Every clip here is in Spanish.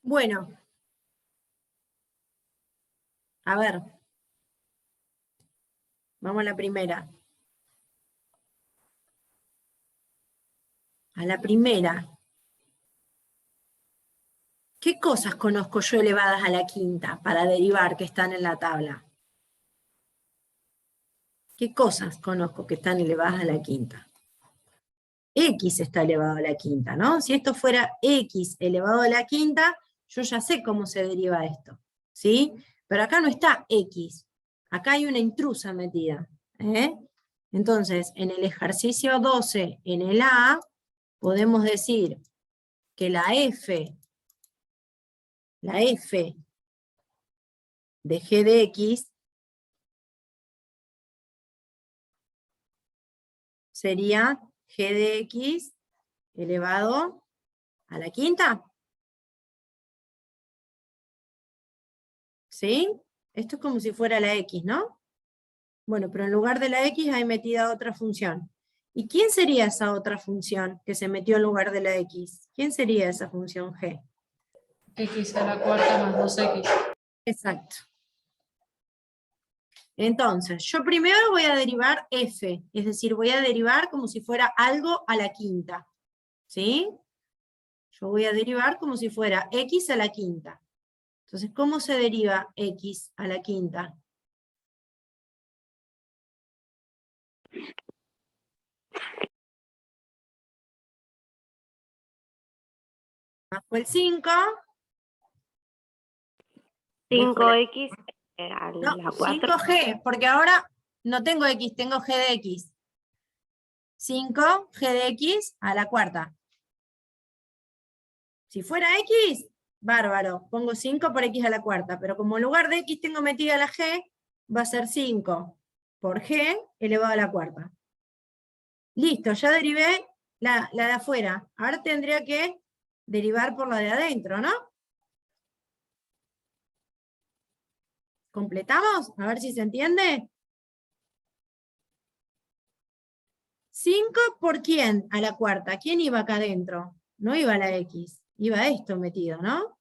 Bueno, a ver, vamos a la primera. A la primera. ¿Qué cosas conozco yo elevadas a la quinta para derivar que están en la tabla? ¿Qué cosas conozco que están elevadas a la quinta? X está elevado a la quinta, ¿no? Si esto fuera X elevado a la quinta, yo ya sé cómo se deriva esto, ¿sí? Pero acá no está X, acá hay una intrusa metida, ¿eh? Entonces, en el ejercicio 12, en el A, podemos decir que la F de G de X sería G de X elevado a la quinta. ¿Sí? Esto es como si fuera la X, ¿no? Bueno, pero en lugar de la X hay metida otra función. ¿Y quién sería esa otra función que se metió en lugar de la X? ¿Quién sería esa función G? X a la cuarta más 2X. Exacto. Entonces, yo primero voy a derivar F, es decir, voy a derivar como si fuera algo a la quinta. ¿Sí? Yo voy a derivar como si fuera X a la quinta. Entonces, ¿cómo se deriva X a la quinta? Bajo el 5. 5X a No, la 4. 5G, porque ahora no tengo X, tengo G de X. 5, G de X a la cuarta. Si fuera X, bárbaro, pongo 5 por X a la cuarta, pero como en lugar de X tengo metida la G, va a ser 5 por G elevado a la cuarta. Listo, ya derivé la de afuera. Ahora tendría que derivar por la de adentro, ¿no? ¿Completamos? A ver si se entiende. 5 por quién a la cuarta. ¿Quién iba acá adentro? No iba la X, iba esto metido, ¿no?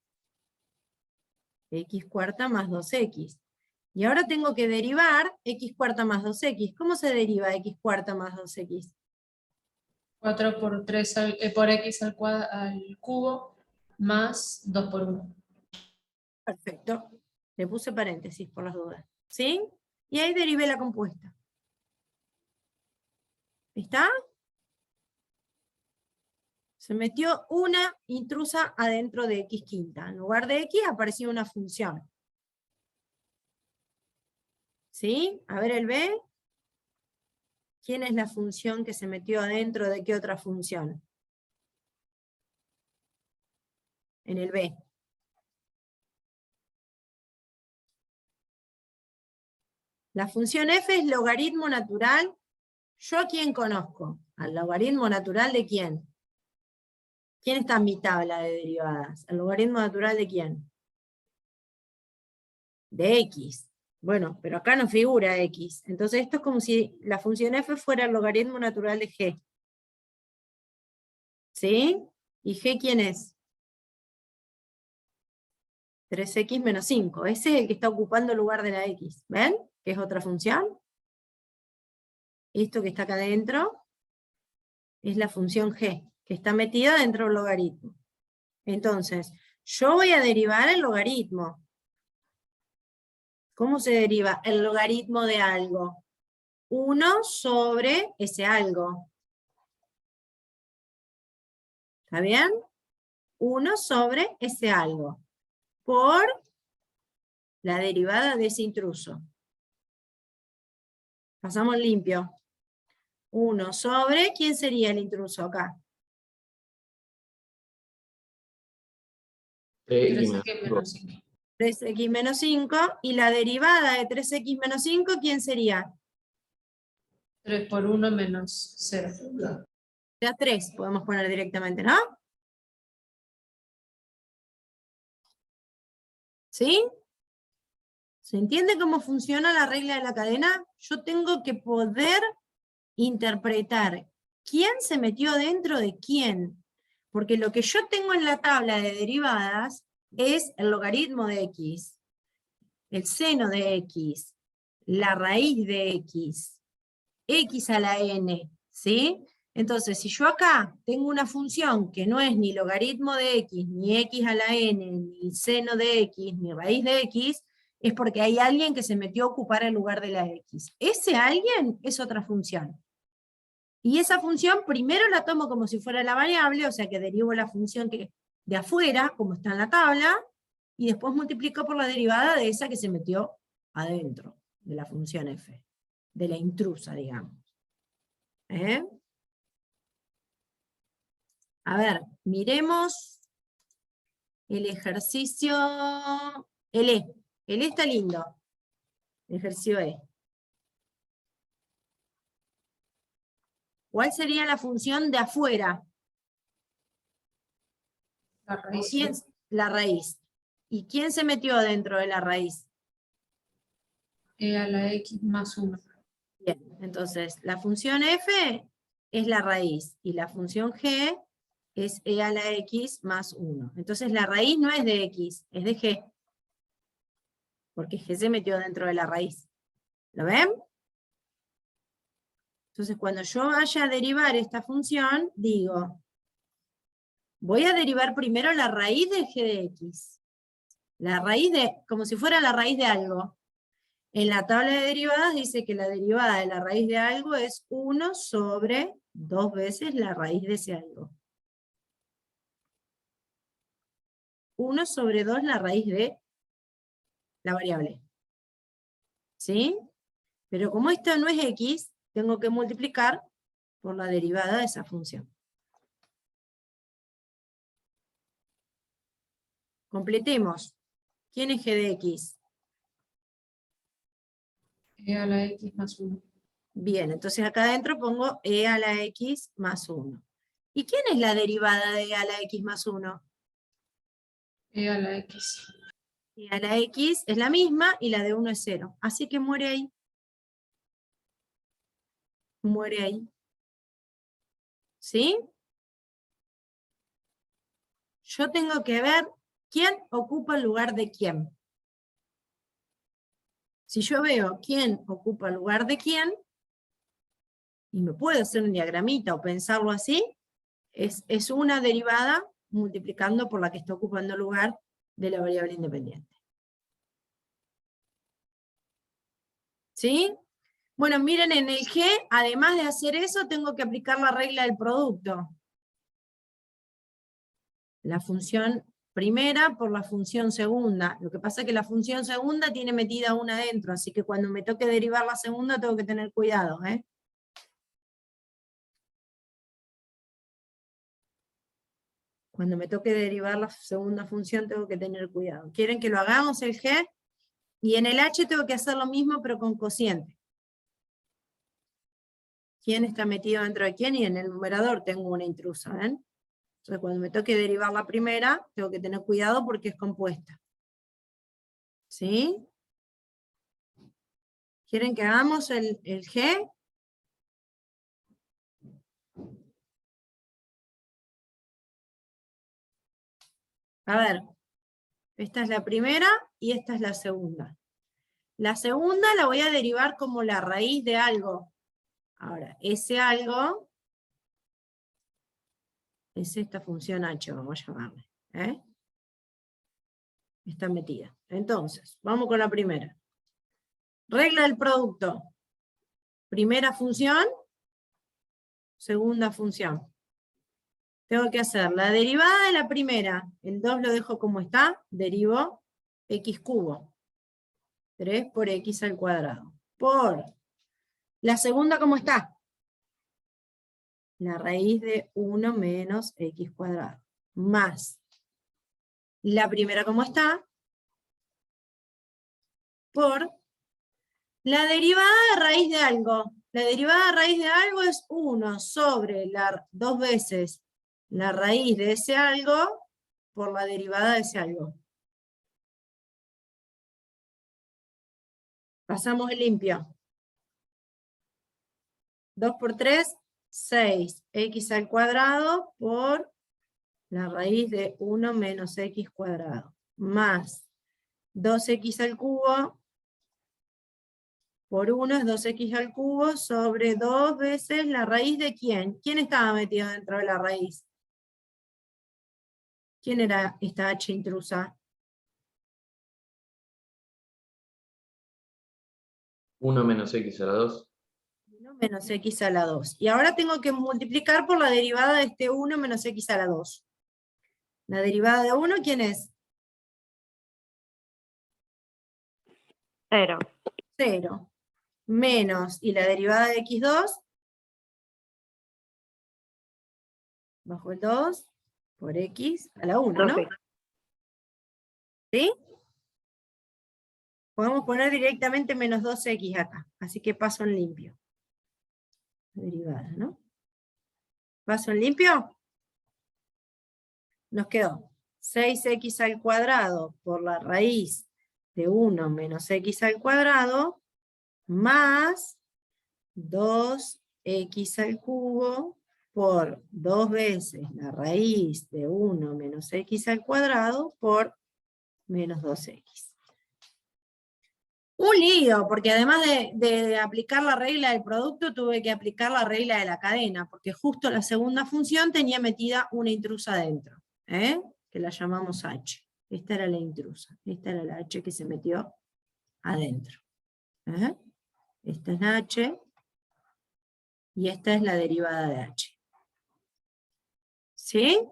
X cuarta más 2X. Y ahora tengo que derivar X cuarta más 2X. ¿Cómo se deriva X cuarta más 2X? 4 por 3 por X al cubo más 2 por 1. Perfecto. Le puse paréntesis por las dudas. ¿Sí? Y ahí derivé la compuesta. ¿Está? Se metió una intrusa adentro de X quinta. En lugar de X apareció una función. ¿Sí? A ver el B. ¿Quién es la función que se metió adentro de qué otra función? En el B. La función f es logaritmo natural. ¿Yo a quién conozco? ¿Al logaritmo natural de quién? ¿Quién está en mi tabla de derivadas? ¿El logaritmo natural de quién? De x. Bueno, pero acá no figura x. Entonces esto es como si la función f fuera el logaritmo natural de g. ¿Sí? ¿Y g quién es? 3x menos 5. Ese es el que está ocupando el lugar de la x. ¿Ven? Que es otra función. Esto que está acá adentro es la función g, que está metida dentro del logaritmo. Entonces, yo voy a derivar el logaritmo. ¿Cómo se deriva el logaritmo de algo? 1 sobre ese algo. ¿Está bien? 1 sobre ese algo. Por la derivada de ese intruso. Pasamos limpio. 1 sobre, ¿quién sería el intruso acá? 3X menos 5. 3x menos 5, y la derivada de 3x menos 5, ¿quién sería? 3 por 1 menos 0. Ya 3 podemos poner directamente, ¿no? ¿Sí? ¿Se entiende cómo funciona la regla de la cadena? Yo tengo que poder interpretar quién se metió dentro de quién. Porque lo que yo tengo en la tabla de derivadas es el logaritmo de x, el seno de x, la raíz de x a la n, ¿sí? Entonces, si yo acá tengo una función que no es ni logaritmo de x, ni x a la n, ni seno de x, ni raíz de x, es porque hay alguien que se metió a ocupar el lugar de la x. Ese alguien es otra función. Y esa función primero la tomo como si fuera la variable, o sea que derivo la función que de afuera, como está en la tabla, y después multiplico por la derivada de esa que se metió adentro de la función f, de la intrusa, digamos. A ver, miremos el ejercicio, el E. El E está lindo, el ejercicio E. ¿Cuál sería la función de afuera? La raíz. La raíz. ¿Y quién se metió dentro de la raíz? E a la x más 1. Bien, entonces la función f es la raíz y la función g es e a la x más 1. Entonces la raíz no es de x, es de g. Porque g se metió dentro de la raíz. ¿Lo ven? Entonces cuando yo vaya a derivar esta función, digo, voy a derivar primero la raíz de g de x. La raíz de, como si fuera la raíz de algo. En la tabla de derivadas dice que la derivada de la raíz de algo es 1 sobre 2 veces la raíz de ese algo. 1 sobre 2 la raíz de la variable. ¿Sí? Pero como esto no es x, tengo que multiplicar por la derivada de esa función. Completemos. ¿Quién es g de x? E a la x más 1. Bien, entonces acá adentro pongo e a la x más 1. ¿Y quién es la derivada de e a la x más 1? E a la x. E a la x es la misma y la de 1 es 0. Así que muere ahí. Muere ahí. ¿Sí? Yo tengo que ver quién ocupa el lugar de quién. Si yo veo quién ocupa el lugar de quién, y me puedo hacer un diagramita o pensarlo así, es una derivada multiplicando por la que está ocupando el lugar de la variable independiente. ¿Sí? Bueno, miren, en el G, además de hacer eso, tengo que aplicar la regla del producto. La función primera por la función segunda. Lo que pasa es que la función segunda tiene metida una adentro, así que cuando me toque derivar la segunda tengo que tener cuidado, ¿eh? Cuando me toque derivar la segunda función tengo que tener cuidado. ¿Quieren que lo hagamos el G? Y en el H tengo que hacer lo mismo pero con cociente. ¿Quién está metido dentro de quién? Y en el numerador tengo una intrusa, ¿ven? Entonces cuando me toque derivar la primera, tengo que tener cuidado porque es compuesta. ¿Sí? ¿Quieren que hagamos el G? A ver, esta es la primera y esta es la segunda. La segunda la voy a derivar como la raíz de algo. Ahora, ese algo es esta función h, vamos a llamarle. Está metida. Entonces, vamos con la primera. Regla del producto. Primera función, segunda función. Tengo que hacer la derivada de la primera. El 2 lo dejo como está, derivo x cubo. 3 por x al cuadrado. Por la segunda, ¿cómo está? La raíz de 1 menos x cuadrado. Más la primera, ¿cómo está? Por la derivada de raíz de algo. La derivada de raíz de algo es 1 sobre la 2 veces la raíz de ese algo por la derivada de ese algo. Pasamos el limpio. 2 por 3, 6. X al cuadrado por la raíz de 1 menos x cuadrado. más 2x al cubo por 1 es 2x al cubo sobre 2 veces la raíz de ¿quién? ¿Quién estaba metido dentro de la raíz? ¿Quién era esta h intrusa? 1 menos x a la 2. 1 menos x a la 2. Y ahora tengo que multiplicar por la derivada de este 1 menos x a la 2. La derivada de 1, ¿quién es? 0. 0. Menos, y la derivada de x2, bajo el 2, por x a la 1, ¿no? 2x. ¿Sí? Podemos poner directamente menos 2x acá, así que paso en limpio. Derivada, ¿no? ¿Paso en limpio? Nos quedó 6x al cuadrado por la raíz de 1 menos x al cuadrado, más 2x al cubo por 2 veces la raíz de 1 menos x al cuadrado por menos 2x. Un lío, porque además de aplicar la regla del producto, tuve que aplicar la regla de la cadena, porque justo la segunda función tenía metida una intrusa dentro, que la llamamos h. Esta era la intrusa, esta era la h que se metió adentro. Esta es la h, y esta es la derivada de h. ¿Sí?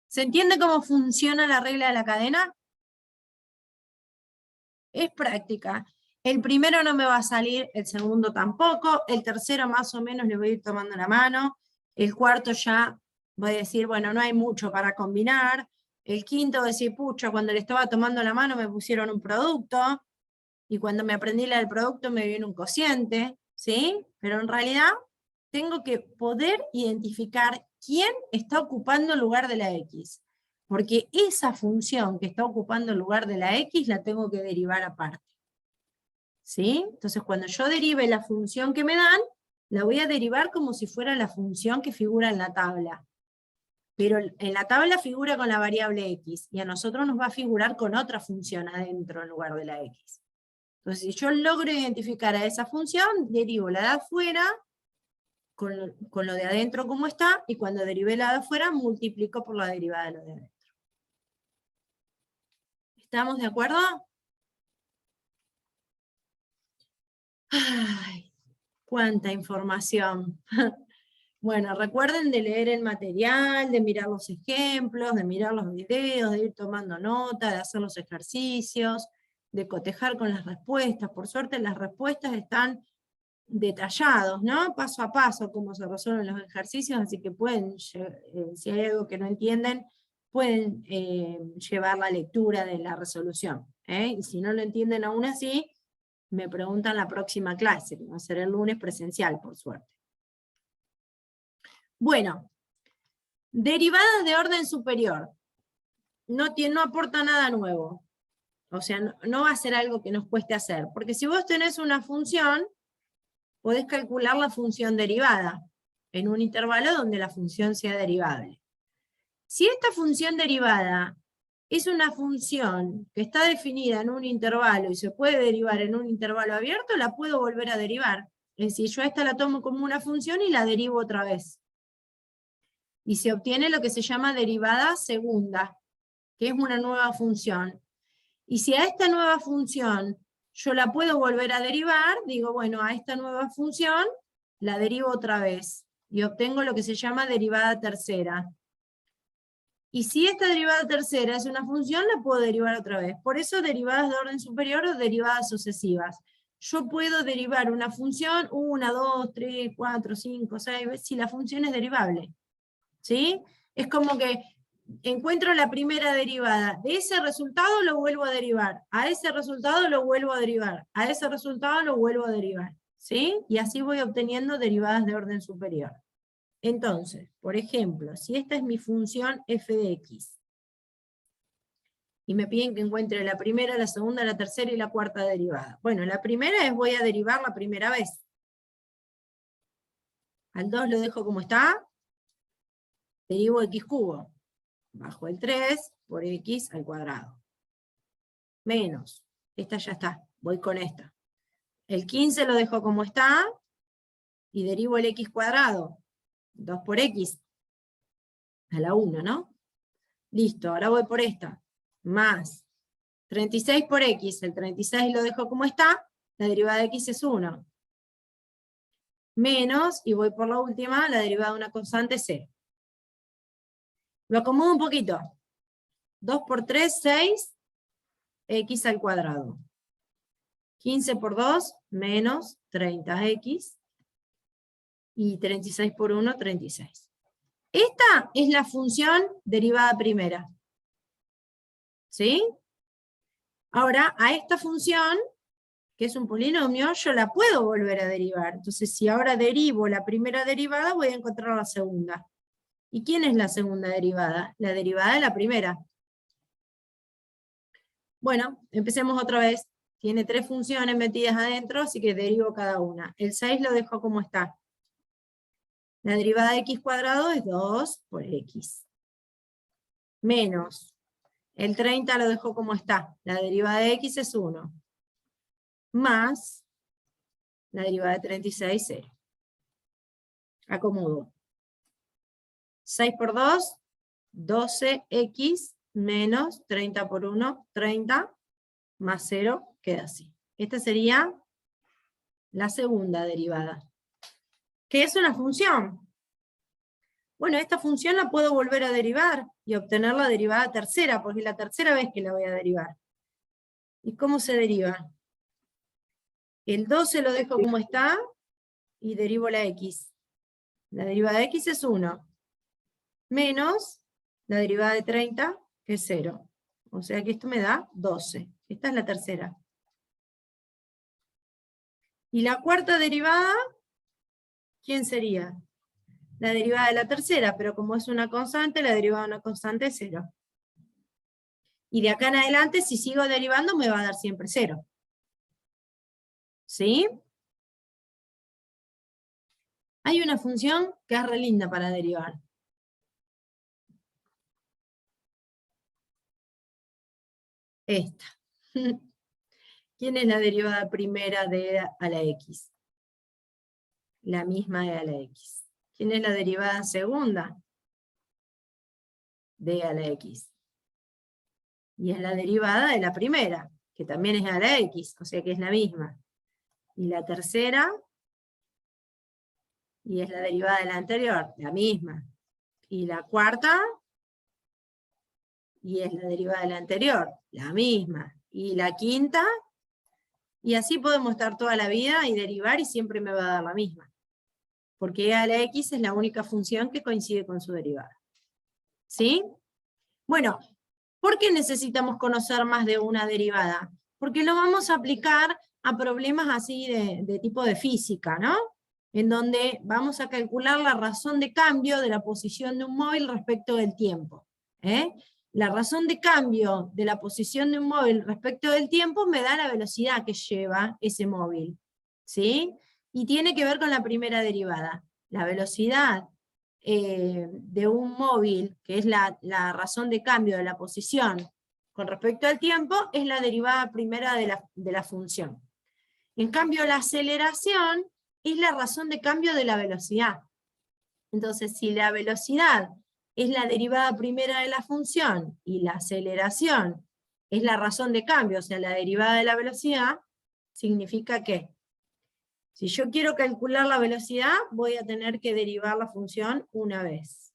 ¿Se entiende cómo funciona la regla de la cadena? Es práctica. El primero no me va a salir, el segundo tampoco, el tercero más o menos le voy a ir tomando la mano, el cuarto ya voy a decir, bueno, no hay mucho para combinar, el quinto voy a decir, pucha, cuando le estaba tomando la mano me pusieron un producto, y cuando me aprendí la del producto me viene un cociente, ¿sí? Pero en realidad tengo que poder identificar quién está ocupando el lugar de la x, porque esa función que está ocupando el lugar de la x la tengo que derivar aparte. ¿Sí? Entonces cuando yo derive la función que me dan, la voy a derivar como si fuera la función que figura en la tabla. Pero en la tabla figura con la variable x, y a nosotros nos va a figurar con otra función adentro en lugar de la x. Entonces si yo logro identificar a esa función, derivo la de afuera con lo de adentro como está, y cuando derive la de afuera, multiplico por la derivada de lo de adentro. ¿Estamos de acuerdo? ¡Ay! ¡Cuánta información! Bueno, recuerden de leer el material, de mirar los ejemplos, de mirar los videos, de ir tomando nota, de hacer los ejercicios, de cotejar con las respuestas. Por suerte las respuestas están detallados, ¿no? Paso a paso cómo se resuelven los ejercicios, así que pueden, si hay algo que no entienden, pueden llevar la lectura de la resolución. Y si no lo entienden aún así, me preguntan la próxima clase, que va a ser el lunes presencial, por suerte. Bueno, derivadas de orden superior. No aporta nada nuevo. O sea, no va a ser algo que nos cueste hacer, porque si vos tenés una función, podés calcular la función derivada en un intervalo donde la función sea derivable. Si esta función derivada es una función que está definida en un intervalo y se puede derivar en un intervalo abierto, la puedo volver a derivar. Es decir, yo a esta la tomo como una función y la derivo otra vez. Y se obtiene lo que se llama derivada segunda, que es una nueva función. Y si a esta nueva función yo la puedo volver a derivar, digo, bueno, a esta nueva función la derivo otra vez, y obtengo lo que se llama derivada tercera. Y si esta derivada tercera es una función, la puedo derivar otra vez. Por eso derivadas de orden superior o derivadas sucesivas. Yo puedo derivar una función 1, 2, 3, 4, 5, 6 veces, si la función es derivable. ¿Sí? Es como que encuentro la primera derivada, de ese resultado lo vuelvo a derivar, a ese resultado lo vuelvo a derivar, a ese resultado lo vuelvo a derivar, ¿sí? Y así voy obteniendo derivadas de orden superior. Entonces, por ejemplo, si esta es mi función f de x, y me piden que encuentre la primera, la segunda, la tercera y la cuarta derivada. Bueno, la primera es voy a derivar la primera vez. Al 2 lo dejo como está, Derivo x cubo. Bajo el 3 por x al cuadrado. Menos. Esta ya está. Voy con esta. El 15 lo dejo como está. Y derivo el x cuadrado. 2 por x. A la 1, ¿no? Listo. Ahora voy por esta. Más 36 por x. El 36 lo dejo como está. La derivada de x es 1. Menos, y voy por la última, la derivada de una constante c. Lo acomodo un poquito. 2 por 3, 6, x al cuadrado. 15 por 2, menos 30x. Y 36 por 1, 36. Esta es la función derivada primera. ¿Sí? Ahora, a esta función, que es un polinomio, yo la puedo volver a derivar. Entonces, si ahora derivo la primera derivada, voy a encontrar la segunda. ¿Y quién es la segunda derivada? La derivada de la primera. Bueno, empecemos otra vez. Tiene 3 funciones metidas adentro, así que derivo cada una. El 6 lo dejo como está. La derivada de x cuadrado es 2 por x. Menos. El 30 lo dejo como está. La derivada de x es 1. Más. La derivada de 36, 0. Acomodo. 6 por 2, 12x, menos 30 por 1, 30, más 0, queda así. Esta sería la segunda derivada. ¿Qué es una función? Bueno, esta función la puedo volver a derivar y obtener la derivada tercera, porque es la tercera vez que la voy a derivar. ¿Y cómo se deriva? El 12 lo dejo como está y derivo la x. La derivada de x es 1. Menos la derivada de 30, que es 0. O sea que esto me da 12. Esta es la tercera. Y la cuarta derivada, ¿quién sería? La derivada de la tercera, pero como es una constante, la derivada de una constante es 0. Y de acá en adelante, si sigo derivando, me va a dar siempre 0. ¿Sí? Hay una función que es re linda para derivar. Esta. ¿Quién es la derivada primera de e a la x? La misma de e a la x. ¿Quién es la derivada segunda? De e a la x. Y es la derivada de la primera, que también es e a la x, o sea que es la misma. Y la tercera, y es la derivada de la anterior, la misma. Y la cuarta, y es la derivada de la anterior, la misma. Y la quinta, y así podemos estar toda la vida y derivar y siempre me va a dar la misma. Porque e a la x es la única función que coincide con su derivada. ¿Sí? Bueno, ¿por qué necesitamos conocer más de una derivada? Porque lo vamos a aplicar a problemas así de tipo de física, ¿no? En donde vamos a calcular la razón de cambio de la posición de un móvil respecto del tiempo. La razón de cambio de la posición de un móvil respecto del tiempo me da la velocidad que lleva ese móvil, ¿sí? Y tiene que ver con la primera derivada. La velocidad de un móvil, que es la razón de cambio de la posición con respecto al tiempo, es la derivada primera de la función. En cambio, la aceleración es la razón de cambio de la velocidad. Entonces, si la velocidad es la derivada primera de la función y la aceleración es la razón de cambio, o sea, la derivada de la velocidad, significa que si yo quiero calcular la velocidad, voy a tener que derivar la función una vez.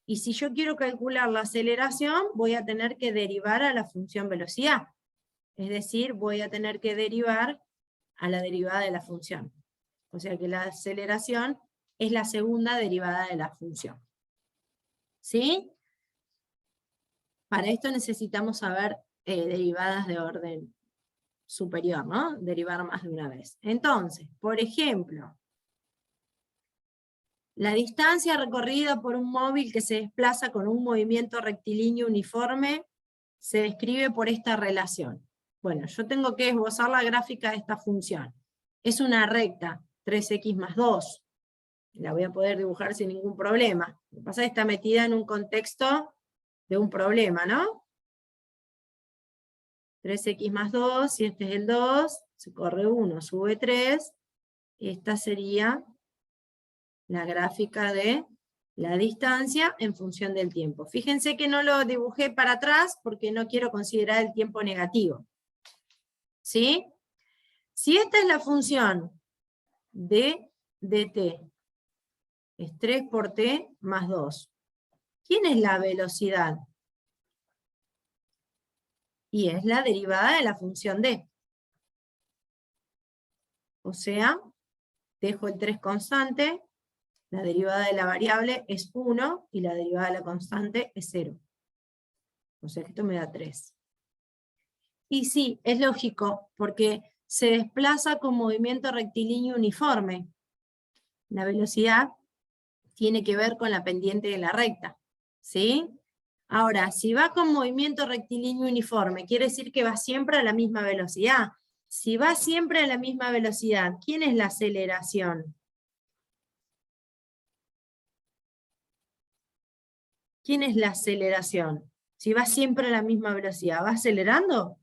Y si yo quiero calcular la aceleración, voy a tener que derivar a la función velocidad. Es decir, voy a tener que derivar a la derivada de la función. O sea que la aceleración es la segunda derivada de la función. ¿Sí? Para esto necesitamos saber derivadas de orden superior, ¿no? Derivar más de una vez. Entonces, por ejemplo, la distancia recorrida por un móvil que se desplaza con un movimiento rectilíneo uniforme se describe por esta relación. Bueno, yo tengo que esbozar la gráfica de esta función. Es una recta, 3x más 2. La voy a poder dibujar sin ningún problema. Lo que pasa es que está metida en un contexto de un problema, ¿no? 3x más 2, si este es el 2, se corre 1, sube 3, esta sería la gráfica de la distancia en función del tiempo. Fíjense que no lo dibujé para atrás porque no quiero considerar el tiempo negativo. ¿Sí? Si esta es la función de dt, es 3 por t más 2. ¿Quién es la velocidad? Y es la derivada de la función d. O sea, dejo el 3 constante, la derivada de la variable es 1, y la derivada de la constante es 0. O sea que esto me da 3. Y sí, es lógico, porque se desplaza con movimiento rectilíneo uniforme. La velocidad tiene que ver con la pendiente de la recta, ¿sí? Ahora, si va con movimiento rectilíneo uniforme, quiere decir que va siempre a la misma velocidad. Si va siempre a la misma velocidad, ¿quién es la aceleración? ¿Quién es la aceleración? Si va siempre a la misma velocidad, ¿va acelerando?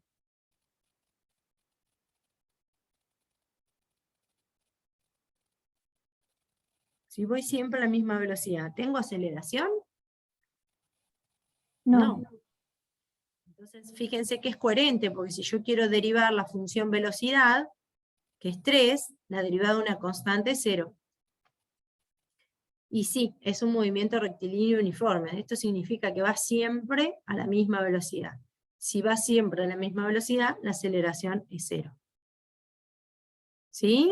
Si voy siempre a la misma velocidad, ¿tengo aceleración? No. Entonces, fíjense que es coherente, porque si yo quiero derivar la función velocidad, que es 3, la derivada de una constante es 0. Y sí, es un movimiento rectilíneo uniforme. Esto significa que va siempre a la misma velocidad. Si va siempre a la misma velocidad, la aceleración es 0. ¿Sí?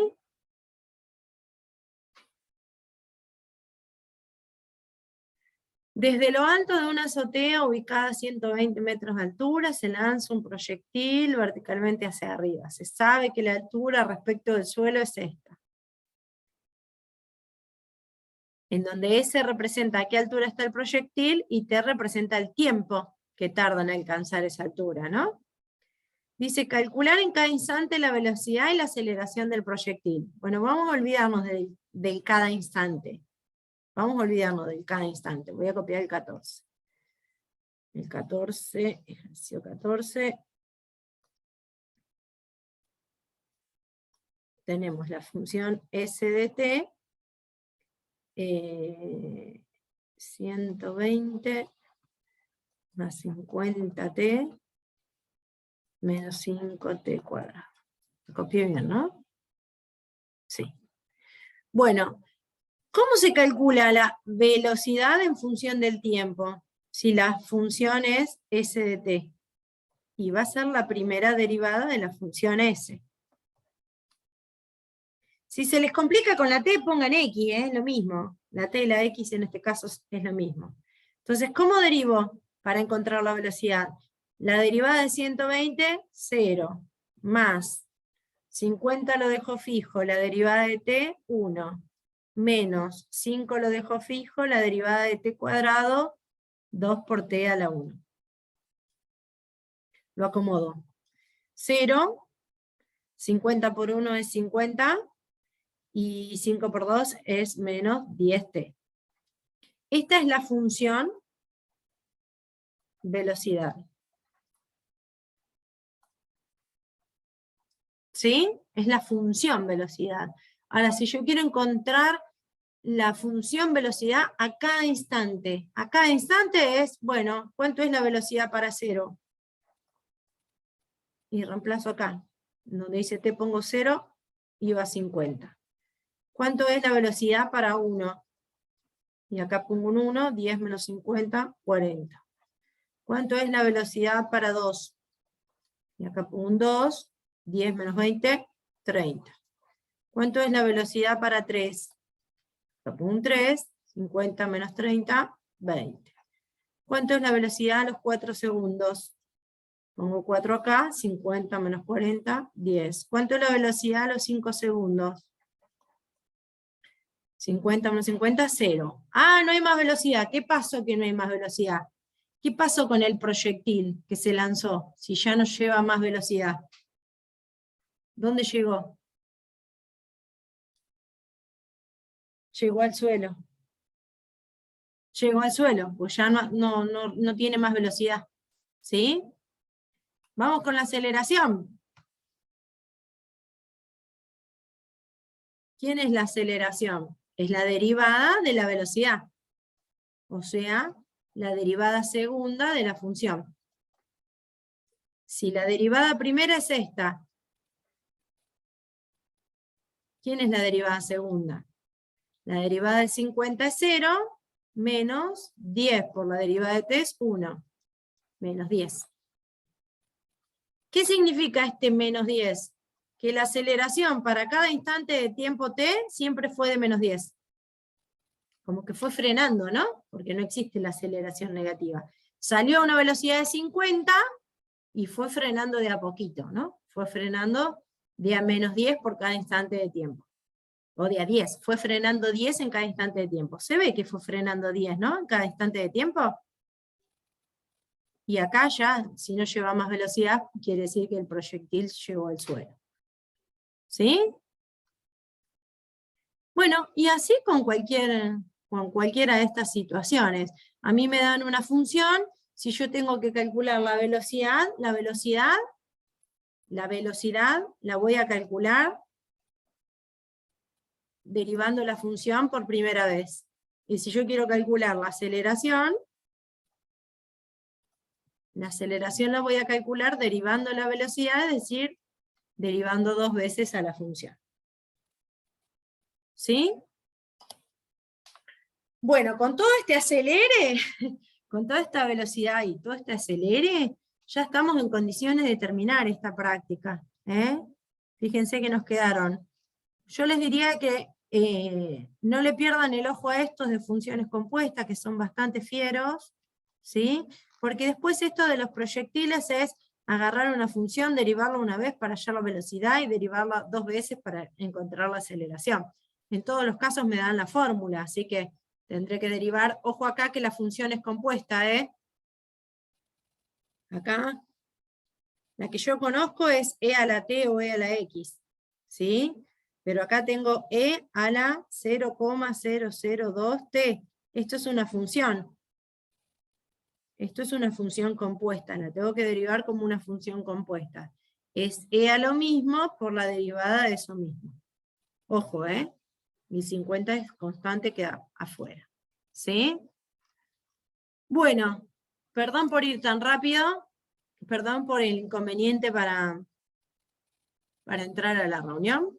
Desde lo alto de una azotea ubicada a 120 metros de altura, se lanza un proyectil verticalmente hacia arriba. Se sabe que la altura respecto del suelo es esta. En donde S representa a qué altura está el proyectil, y T representa el tiempo que tarda en alcanzar esa altura, ¿no? Dice, calcular en cada instante la velocidad y la aceleración del proyectil. Bueno, vamos a olvidarnos del cada instante. Vamos a olvidarnos del cada instante. Voy a copiar el 14. El 14, ejercicio 14. Tenemos la función s de t, 120 más 50t menos 5t cuadrado. Lo copié bien, ¿no? Sí. Bueno, ¿cómo se calcula la velocidad en función del tiempo? Si la función es s de t. Y va a ser la primera derivada de la función s. Si se les complica con la t, pongan x, es lo mismo. La t y la x en este caso es lo mismo. Entonces, ¿cómo derivo para encontrar la velocidad? La derivada de 120, 0. Más 50 lo dejo fijo, la derivada de t, 1. Menos 5 lo dejo fijo, la derivada de t cuadrado, 2 por t a la 1. Lo acomodo. 0, 50 por 1 es 50, y 5 por 2 es menos 10t. Esta es la función velocidad. ¿Sí? Es la función velocidad. Ahora, si yo quiero encontrar la función velocidad a cada instante es, bueno, ¿cuánto es la velocidad para 0? Y reemplazo acá. Donde dice t pongo 0, y va a 50. ¿Cuánto es la velocidad para 1? Y acá pongo un 1, 10 menos 50, 40. ¿Cuánto es la velocidad para 2? Y acá pongo un 2, 10 menos 20, 30. ¿Cuánto es la velocidad para 3? Acá pongo un 3, 50 menos 30, 20. ¿Cuánto es la velocidad a los 4 segundos? Pongo 4 acá, 50 menos 40, 10. ¿Cuánto es la velocidad a los 5 segundos? 50 menos 50, 0. Ah, no hay más velocidad. ¿Qué pasó que no hay más velocidad? ¿Qué pasó con el proyectil que se lanzó, si ya no lleva más velocidad? ¿Dónde llegó? Llegó al suelo. Llegó al suelo, pues ya no tiene más velocidad. ¿Sí? Vamos con la aceleración. ¿Quién es la aceleración? Es la derivada de la velocidad. O sea, la derivada segunda de la función. Si la derivada primera es esta, ¿quién es la derivada segunda? La derivada de 50 es 0, menos 10 por la derivada de t es 1. Menos 10. ¿Qué significa este menos 10? Que la aceleración para cada instante de tiempo t siempre fue de menos 10. Como que fue frenando, ¿no? Porque no existe la aceleración negativa. Salió a una velocidad de 50 y fue frenando de a poquito, ¿no? Fue frenando de a menos 10 por cada instante de tiempo. O de a 10, fue frenando 10 en cada instante de tiempo. Se ve que fue frenando 10, ¿no? En cada instante de tiempo. Y acá ya, si no lleva más velocidad, quiere decir que el proyectil llegó al suelo. ¿Sí? Bueno, y así con cualquiera de estas situaciones. A mí me dan una función, si yo tengo que calcular la velocidad la voy a calcular derivando la función por primera vez. Y si yo quiero calcular la aceleración la voy a calcular derivando la velocidad, es decir, derivando 2 veces a la función. ¿Sí? Bueno, con todo este acelere, con toda esta velocidad y todo este acelere, ya estamos en condiciones de terminar esta práctica. Fíjense que nos quedaron. Yo les diría que no le pierdan el ojo a estos de funciones compuestas, que son bastante fieros, ¿sí? Porque después esto de los proyectiles es agarrar una función, derivarla una vez para hallar la velocidad y derivarla 2 veces para encontrar la aceleración. En todos los casos me dan la fórmula, así que tendré que derivar, ojo acá que la función es compuesta, Acá, la que yo conozco es e a la t o e a la x, ¿sí? Pero acá tengo e a la 0,002t. Esto es una función. Esto es una función compuesta, la tengo que derivar como una función compuesta. Es e a lo mismo por la derivada de eso mismo. Ojo, mi 50 es constante, queda afuera. ¿Sí? Bueno, perdón por ir tan rápido, perdón por el inconveniente para entrar a la reunión.